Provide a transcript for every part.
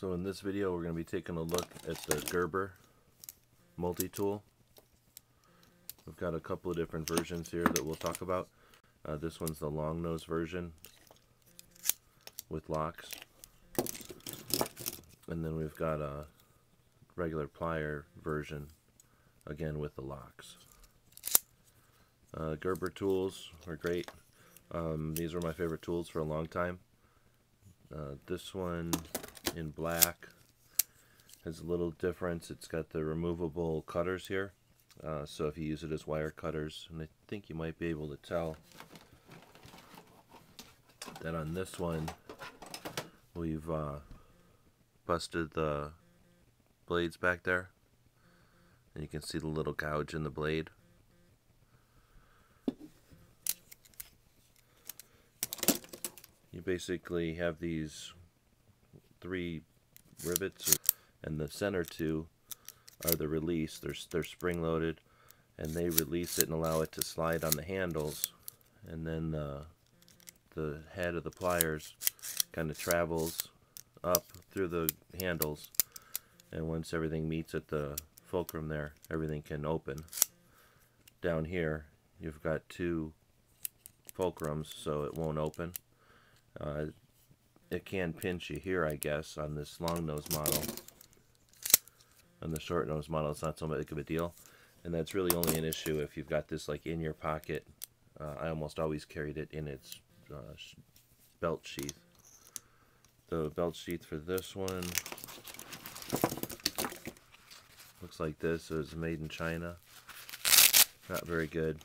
So in this video we're going to be taking a look at the Gerber Multi-Tool. We've got a couple of different versions here that we'll talk about. This one's the long nose version with locks. And then we've got a regular plier version, again with the locks. Gerber tools are great. These were my favorite tools for a long time. This one in black has a little difference. It's got the removable cutters here, so if you use it as wire cutters, and I think you might be able to tell that on this one we've busted the blades back there, and you can see the little gouge in the blade. You basically have these 3 rivets, and the center 2 are the release. They're spring loaded, and they release it and allow it to slide on the handles, and then the head of the pliers kind of travels up through the handles, and once everything meets at the fulcrum there, everything can open. Down here you've got 2 fulcrums, so it won't open. It can pinch you here, I guess, on this long nose model. On the short nose model, it's not so big of a deal, and that's really only an issue if you've got this like in your pocket. I almost always carried it in its belt sheath. The belt sheath for this one looks like this. It was made in China. Not very good.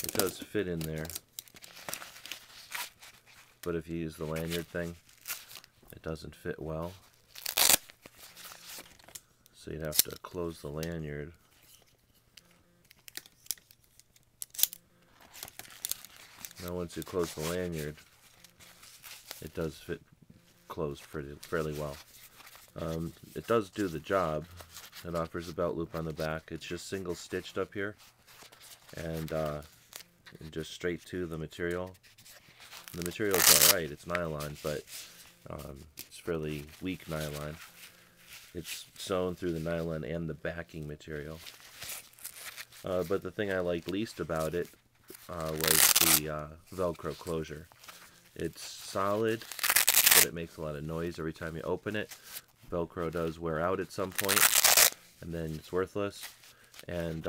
It does fit in there, but if you use the lanyard thing, it doesn't fit well. So you'd have to close the lanyard. Now once you close the lanyard, it does fit closed fairly well. It does do the job. It offers a belt loop on the back. It's just single stitched up here, and just straight to the material. The material's alright, it's nylon, but it's fairly weak nylon. It's sewn through the nylon and the backing material. But the thing I liked least about it was the Velcro closure. It's solid, but it makes a lot of noise every time you open it. Velcro does wear out at some point, and then it's worthless, and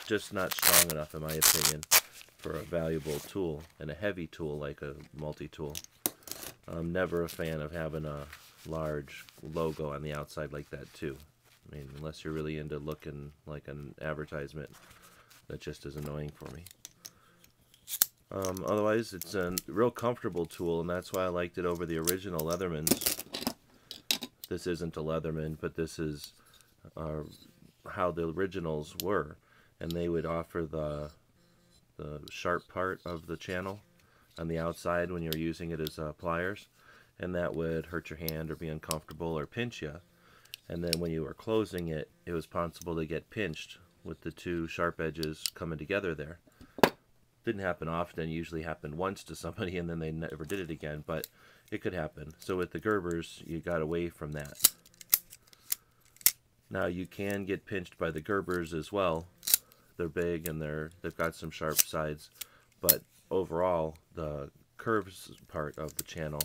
just not strong enough, in my opinion, for a valuable tool, and a heavy tool like a multi-tool. I'm never a fan of having a large logo on the outside like that too. I mean, unless you're really into looking like an advertisement, that just is annoying for me. Otherwise, it's a real comfortable tool, and that's why I liked it over the original Leathermans. This isn't a Leatherman, but this is how the originals were, and they would offer the sharp part of the channel on the outside when you're using it as pliers, and that would hurt your hand or be uncomfortable or pinch you. And then when you were closing it, it was possible to get pinched with the 2 sharp edges coming together there. Didn't happen often. It usually happened once to somebody and then they never did it again, but it could happen. So with the Gerbers, you got away from that. Now you can get pinched by the Gerbers as well. They're big and they've got some sharp sides, but overall the curves part of the channel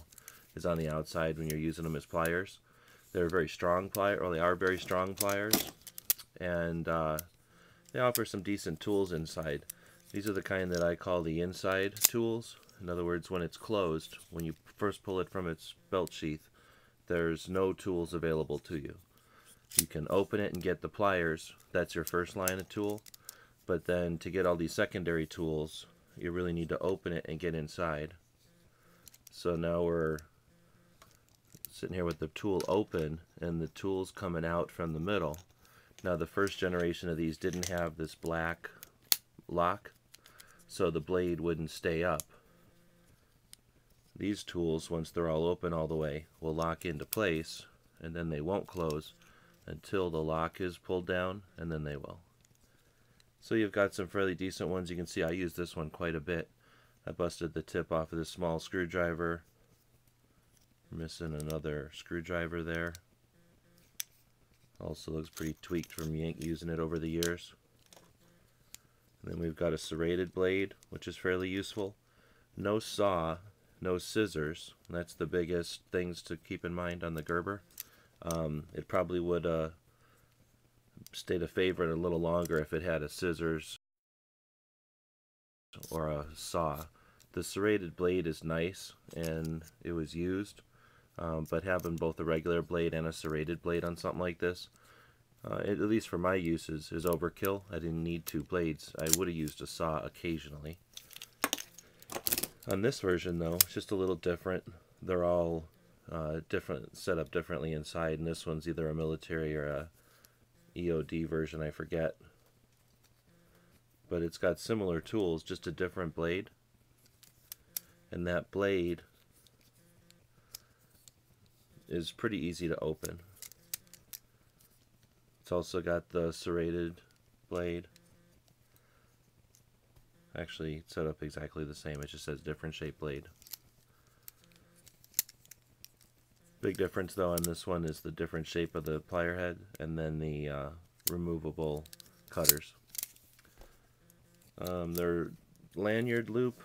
is on the outside when you're using them as pliers. They're very strong pliers, or they are very strong pliers, and they offer some decent tools inside. These are the kind that I call the inside tools. In other words, when it's closed, when you first pull it from its belt sheath, there's no tools available to you. You can open it and get the pliers. That's your first line of tool. But then to get all these secondary tools, you really need to open it and get inside. So now we're sitting here with the tool open and the tools coming out from the middle. Now the first generation of these didn't have this black lock, so the blade wouldn't stay up. These tools, once they're all open all the way, will lock into place, and then they won't close until the lock is pulled down, and then they will. So you've got some fairly decent ones. You can see I use this one quite a bit. I busted the tip off of this small screwdriver Missing another screwdriver there. Also looks pretty tweaked from using it over the years. And then we've got a serrated blade, which is fairly useful. No saw, no scissors. That's the biggest things to keep in mind on the Gerber. It probably would stayed a favorite a little longer if it had a scissors or a saw. The serrated blade is nice and it was used, but having both a regular blade and a serrated blade on something like this, at least for my uses, is overkill. I didn't need two blades. I would have used a saw occasionally. On this version though, it's just a little different. They're all different, set up differently inside, and this one's either a military or a EOD version, I forget. But it's got similar tools, just a different blade. And that blade is pretty easy to open. It's also got the serrated blade. Actually, it's set up exactly the same, it just says different shape blade. Big difference though on this one is the different shape of the plier head and then the removable cutters. Their lanyard loop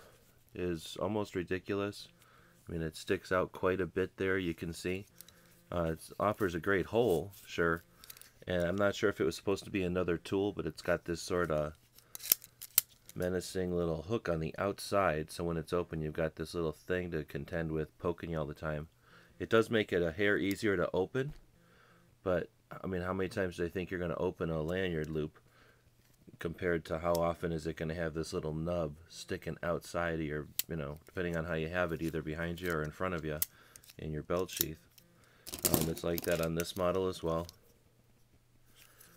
is almost ridiculous. I mean, it sticks out quite a bit there, you can see. It offers a great hole, sure, and I'm not sure if it was supposed to be another tool, but it's got this sort of menacing little hook on the outside, so when it's open you've got this little thing to contend with poking you all the time. It does make it a hair easier to open, but I mean, how many times do you think you're going to open a lanyard loop compared to how often is it going to have this little nub sticking outside of your, depending on how you have it, either behind you or in front of you in your belt sheath. It's like that on this model as well.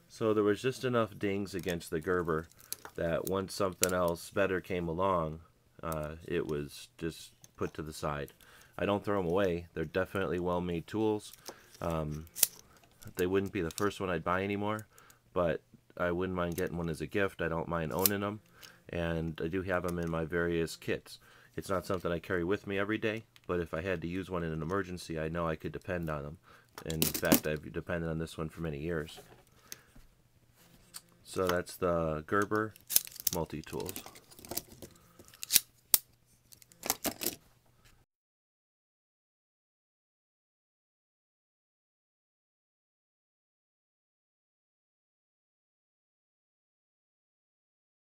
So there was just enough dings against the Gerber that once something else better came along, it was just put to the side. I don't throw them away. They're definitely well-made tools. They wouldn't be the first one I'd buy anymore, but I wouldn't mind getting one as a gift. I don't mind owning them, and I do have them in my various kits. It's not something I carry with me every day, but if I had to use one in an emergency, I know I could depend on them. And in fact, I've depended on this one for many years. So that's the Gerber Multi-Tools.